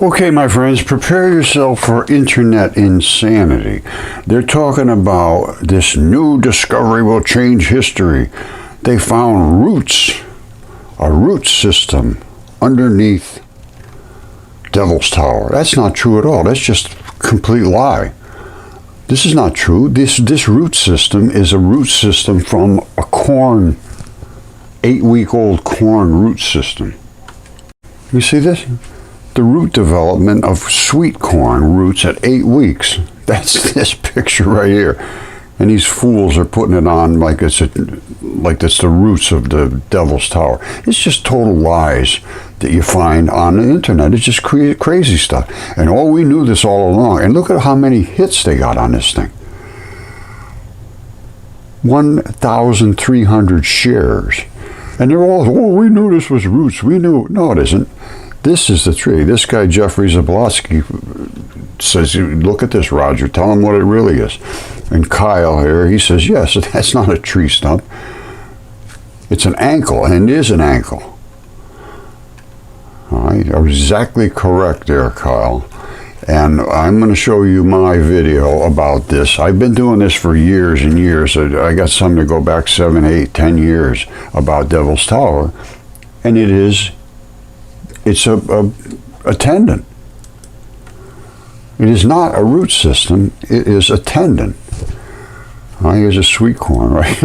Okay, my friends, prepare yourself for internet insanity. They're talking about this new discovery will change history. They found roots, a root system underneath Devil's Tower. That's not true at all. That's just a complete lie. This is not true. This root system is a root system from a corn, 8-week-old corn root system. You see this? The root development of sweet corn roots at 8 weeks. That's this picture right here. And these fools are putting it on like it's the roots of the Devil's Tower. It's just total lies that you find on the internet. It's just crazy stuff. And we knew this all along. And look at how many hits they got on this thing. 1,300 shares. And they're all, we knew this was roots. We knew. No, it isn't. This is the tree. This guy, Jeffrey Zablocki, says, look at this, Roger. Tell him what it really is. And Kyle here, he says, yes, that's not a tree stump. It's an ankle, and it is an ankle. All right, you're exactly correct there, Kyle. And I'm going to show you my video about this. I've been doing this for years and years. I got some to go back 7, 8, 10 years about Devil's Tower. And it's a tendon. It is not a root system. It is a tendon. Here's a sweet corn, right?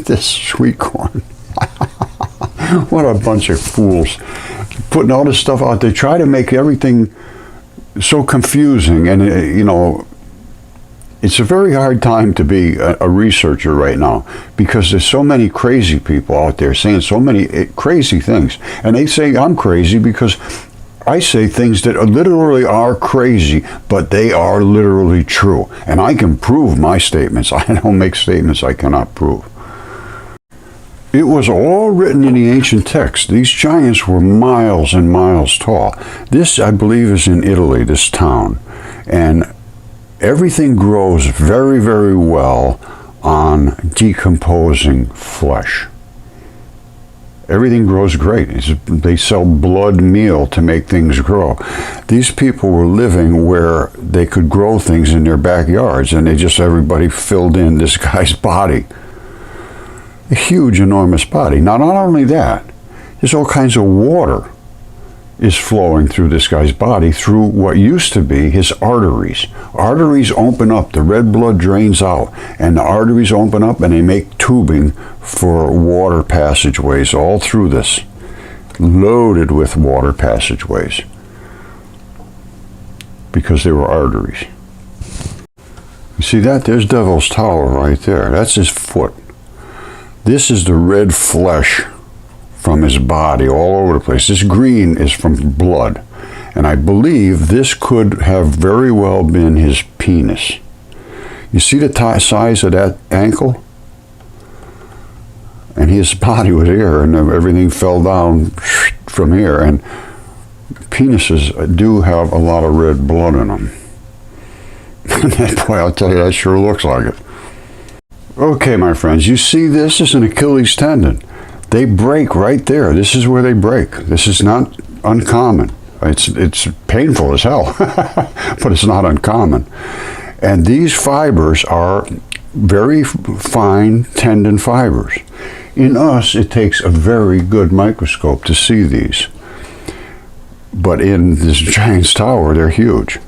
This sweet corn. What a bunch of fools. Putting all this stuff out. They try to make everything so confusing. And, it's a very hard time to be a researcher right now because there's so many crazy people out there saying so many crazy things. And they say I'm crazy because I say things that literally are crazy, but they are literally true. And I can prove my statements. I don't make statements I cannot prove. It was all written in the ancient text. These giants were miles and miles tall. This, I believe, is in Italy, this town. And everything grows very, very well on decomposing flesh. Everything grows great. They sell blood meal to make things grow. These people were living where they could grow things in their backyards, and everybody filled in this guy's body. A huge, enormous body. Now, not only that, there's all kinds of water is flowing through this guy's body through what used to be his arteries. Arteries open up, the red blood drains out, and the arteries open up and they make tubing for water passageways all through this, loaded with water passageways, because they were arteries. You see that? There's Devil's Tower right there. That's his foot. This is the red flesh from his body all over the place. This green is from blood. And I believe this could have very well been his penis. You see the size of that ankle? And his body was here, and everything fell down from here. And penises do have a lot of red blood in them. Boy, I'll tell you, that sure looks like it. Okay, my friends, you see this is an Achilles tendon. They break right there. This is where they break. This is not uncommon. It's painful as hell, but it's not uncommon. And these fibers are very fine tendon fibers. In us, it takes a very good microscope to see these. But in this giant's tower, they're huge.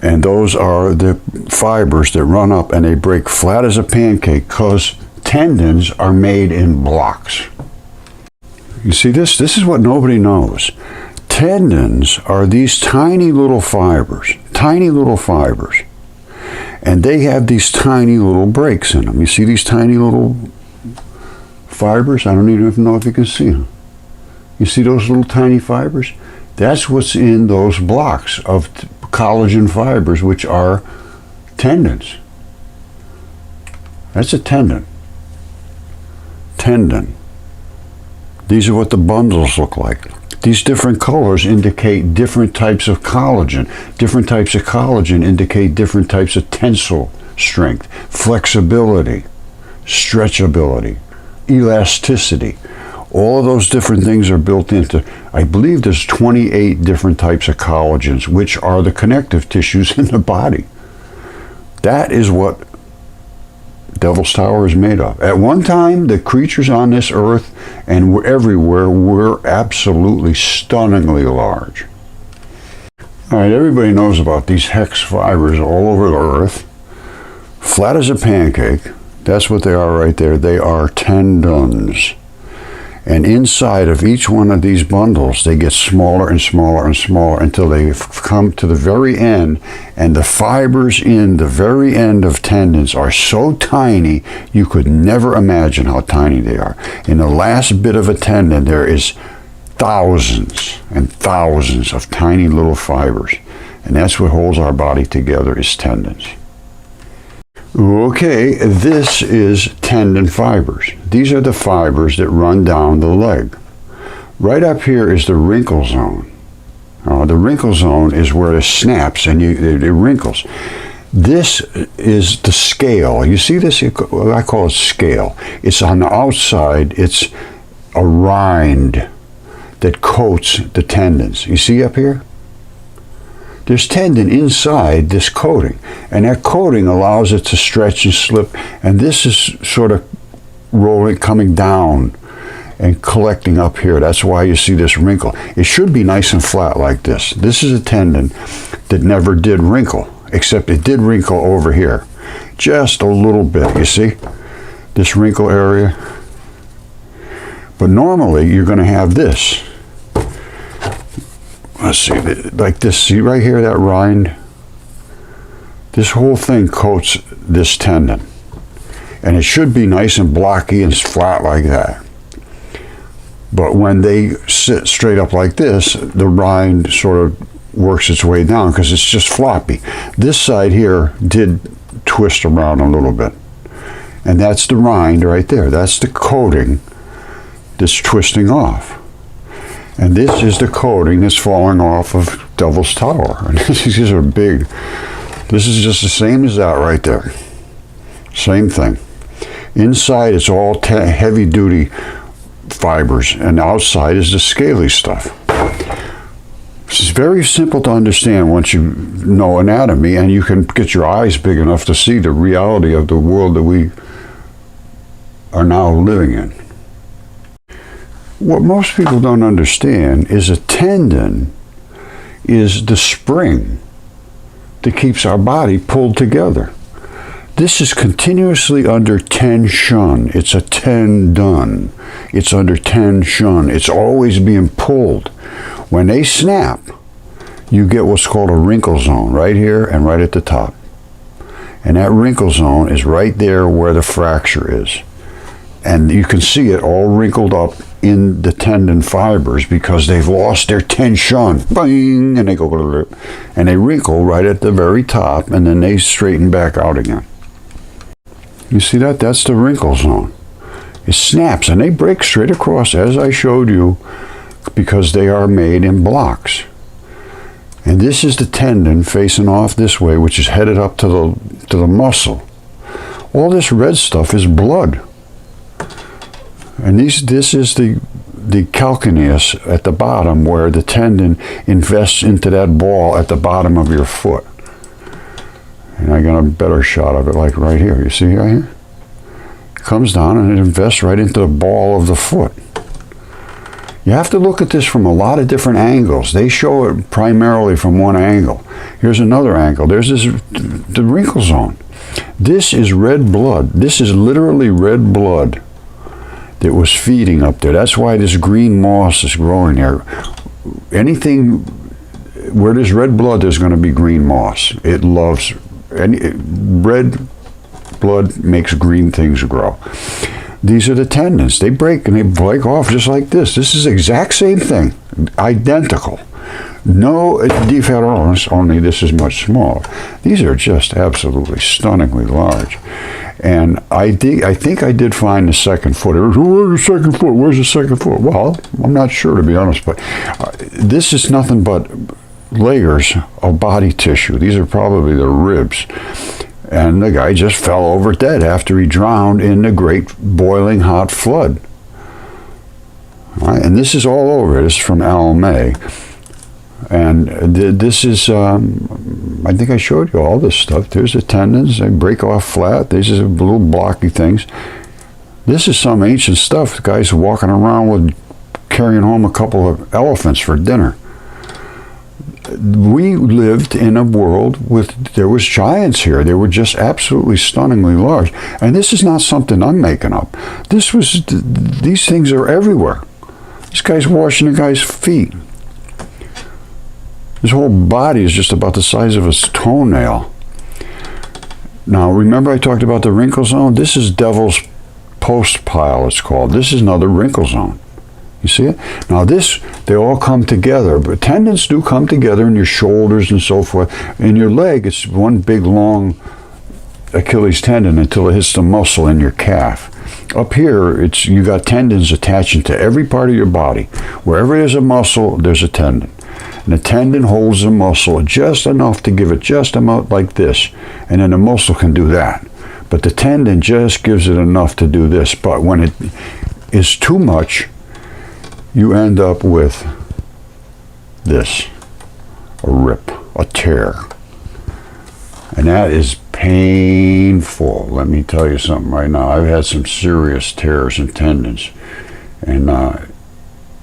And those are the fibers that run up and they break flat as a pancake because tendons are made in blocks. You see this? This is what nobody knows. Tendons are these tiny little fibers, and they have these tiny little breaks in them. You see these tiny little fibers? I don't even know if you can see them. You see those little tiny fibers? That's what's in those blocks of collagen fibers, which are tendons. That's a tendon. Tendon. These are what the bundles look like. These different colors indicate different types of collagen. Different types of collagen indicate different types of tensile strength, flexibility, stretchability, elasticity. All of those different things are built into I believe there's 28 different types of collagens, which are the connective tissues in the body. That is what Devil's Tower is made of. At one time, the creatures on this earth and everywhere were absolutely stunningly large. All right, everybody knows about these hex fibers all over the earth. Flat as a pancake. That's what they are right there. They are tendons. And inside of each one of these bundles, they get smaller and smaller and smaller until they come to the very end. And the fibers in the very end of tendons are so tiny, you could never imagine how tiny they are. In the last bit of a tendon, there is thousands and thousands of tiny little fibers. And that's what holds our body together, is tendons. Okay, this is tendon fibers. These are the fibers that run down the leg. Right up here is the wrinkle zone. The wrinkle zone is where it snaps and it wrinkles. This is the scale. You see this? I call it scale. It's on the outside. It's a rind that coats the tendons. You see up here? There's tendon inside this coating, and that coating allows it to stretch and slip, and this is sort of rolling, coming down and collecting up here. That's why you see this wrinkle. It should be nice and flat like this. This is a tendon that never did wrinkle, except it did wrinkle over here. Just a little bit, you see? This wrinkle area. But normally you're going to have this. Let's see, like this, see right here, that rind? This whole thing coats this tendon. And it should be nice and blocky and flat like that. But when they sit straight up like this, the rind sort of works its way down because it's just floppy. This side here did twist around a little bit. And that's the rind right there. That's the coating that's twisting off. And this is the coating that's falling off of Devil's Tower. And these are big. This is just the same as that right there. Same thing. Inside it's all heavy-duty fibers, and outside is the scaly stuff. It's very simple to understand once you know anatomy, and you can get your eyes big enough to see the reality of the world that we are now living in. What most people don't understand is a tendon is the spring that keeps our body pulled together. This is continuously under tension. It's a tendon. It's under tension. It's always being pulled. When they snap, you get what's called a wrinkle zone right here and right at the top. And that wrinkle zone is right there where the fracture is. And you can see it all wrinkled up in the tendon fibers because they've lost their tension. Bing! And they go, and they wrinkle right at the very top, and then they straighten back out again. You see that? That's the wrinkle zone. It snaps, and they break straight across, as I showed you, because they are made in blocks. And this is the tendon facing off this way, which is headed up to the muscle. All this red stuff is blood. And this is the calcaneus at the bottom, where the tendon invests into that ball at the bottom of your foot. And I got a better shot of it, like right here. You see right here? It comes down and it invests right into the ball of the foot. You have to look at this from a lot of different angles. They show it primarily from one angle. Here's another angle. There's the wrinkle zone. This is red blood. This is literally red blood that was feeding up there. That's why this green moss is growing there. Anything where there's red blood, there's going to be green moss. It loves red blood makes green things grow. These are the tendons. They break and they break off just like this. This is the exact same thing, identical. No difference, only this is much smaller. These are just absolutely stunningly large. And I think I did find the second foot. Where's the second foot? Where's the second foot? Well, I'm not sure, to be honest, but this is nothing but layers of body tissue. These are probably the ribs. And the guy just fell over dead after he drowned in the great boiling hot flood. All right, and this is all over. This is from Al May. And this is, I think I showed you all this stuff. There's the tendons. They break off flat. These are little blocky things. This is some ancient stuff. The guy's walking around with carrying home a couple of elephants for dinner. We lived in a world there was giants here. They were just absolutely stunningly large. And this is not something I'm making up. These things are everywhere. This guy's washing the guy's feet. His whole body is just about the size of his toenail. Now, remember I talked about the wrinkle zone? This is Devil's Post Pile, it's called. This is another wrinkle zone. You see it? Now they all come together, but tendons do come together in your shoulders and so forth. In your leg, it's one big long Achilles tendon until it hits the muscle in your calf. Up here, you got tendons attaching to every part of your body. Wherever there's a muscle, there's a tendon. And the tendon holds the muscle just enough to give it just about like this. And then the muscle can do that. But the tendon just gives it enough to do this. But when it is too much, you end up with this, a rip, a tear. And that is painful. Let me tell you something right now. I've had some serious tears in tendons. And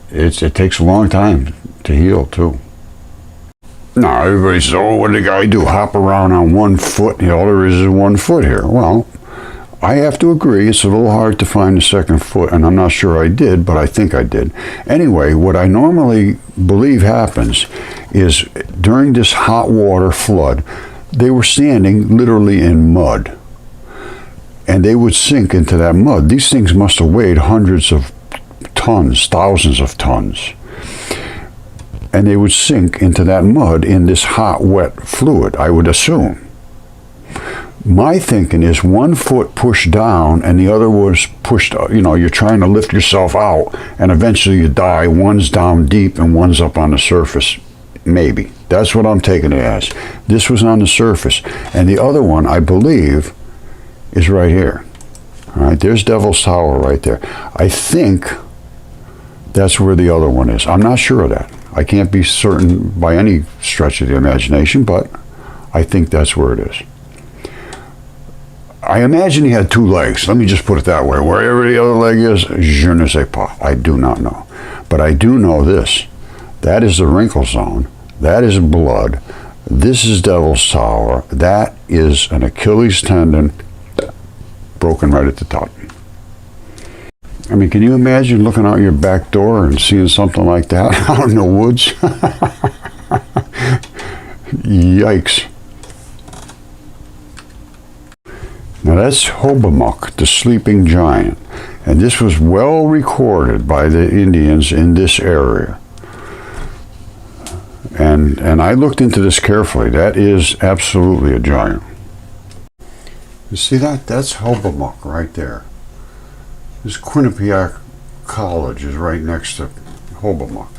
it takes a long time to heal, too. Now, everybody says, oh, what did the guy do? Hop around on one foot? All there is 1 foot here. Well, I have to agree, it's a little hard to find the second foot, and I'm not sure I did, but I think I did. Anyway, what I normally believe happens is during this hot water flood, they were standing literally in mud, and they would sink into that mud. These things must have weighed hundreds of tons, thousands of tons. And they would sink into that mud in this hot, wet fluid, I would assume. My thinking is 1 foot pushed down and the other was pushed, you're trying to lift yourself out and eventually you die. One's down deep and one's up on the surface. Maybe. That's what I'm taking it as. This was on the surface. And the other one, I believe, is right here. All right, there's Devil's Tower right there. I think that's where the other one is. I'm not sure of that. I can't be certain by any stretch of the imagination, but I think that's where it is. I imagine he had 2 legs. Let me just put it that way. Wherever the other leg is, je ne sais pas. I do not know. But I do know this. That is the wrinkle zone. That is blood. This is Devil's Tower. That is an Achilles tendon broken right at the top. I mean, can you imagine looking out your back door and seeing something like that out in the woods? Yikes. Now that's Hobok, the sleeping giant. And this was well recorded by the Indians in this area. And I looked into this carefully. That is absolutely a giant. You see that? That's Hobok right there. This Quinnipiac College is right next to Hobok.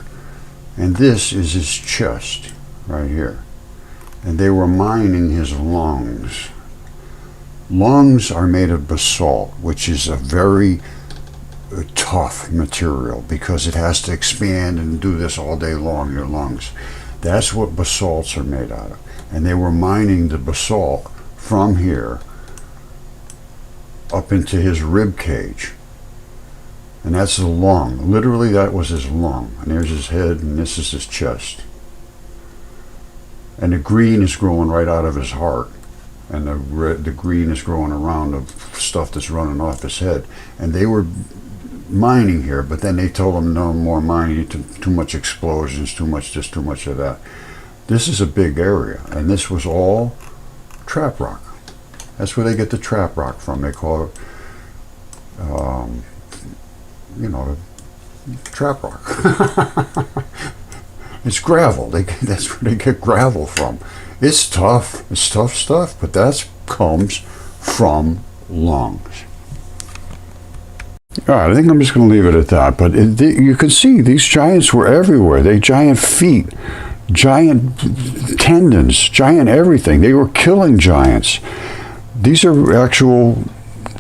And this is his chest right here. And they were mining his lungs. Lungs are made of basalt, which is a very tough material because it has to expand and do this all day long, your lungs. That's what basalts are made out of. And they were mining the basalt from here up into his rib cage. And that's the lung. Literally, that was his lung. And there's his head, and this is his chest. And the green is growing right out of his heart. And the green is growing around the stuff that's running off his head. And they were mining here, but then they told him no more mining, too much explosions, too much this, too much of that. This is a big area, and this was all trap rock. That's where they get the trap rock from. They call it, trap rock. It's gravel. That's where they get gravel from. It's tough. It's tough stuff, but that comes from lungs. All right, I think I'm just going to leave it at that. But you can see these giants were everywhere. They giant feet, giant tendons, giant everything. They were killing giants. These are actual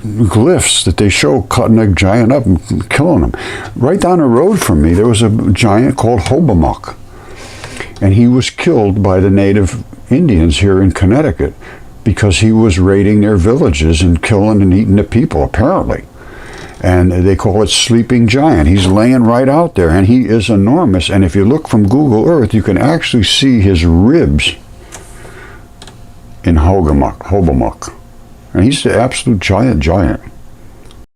glyphs that they show cutting a giant up and killing him. Right down the road from me, there was a giant called Hobok, and he was killed by the native Indians here in Connecticut because he was raiding their villages and killing and eating the people, apparently. And they call it sleeping giant. He's laying right out there, and he is enormous. And if you look from Google Earth, you can actually see his ribs in Hobok. And he's the absolute giant.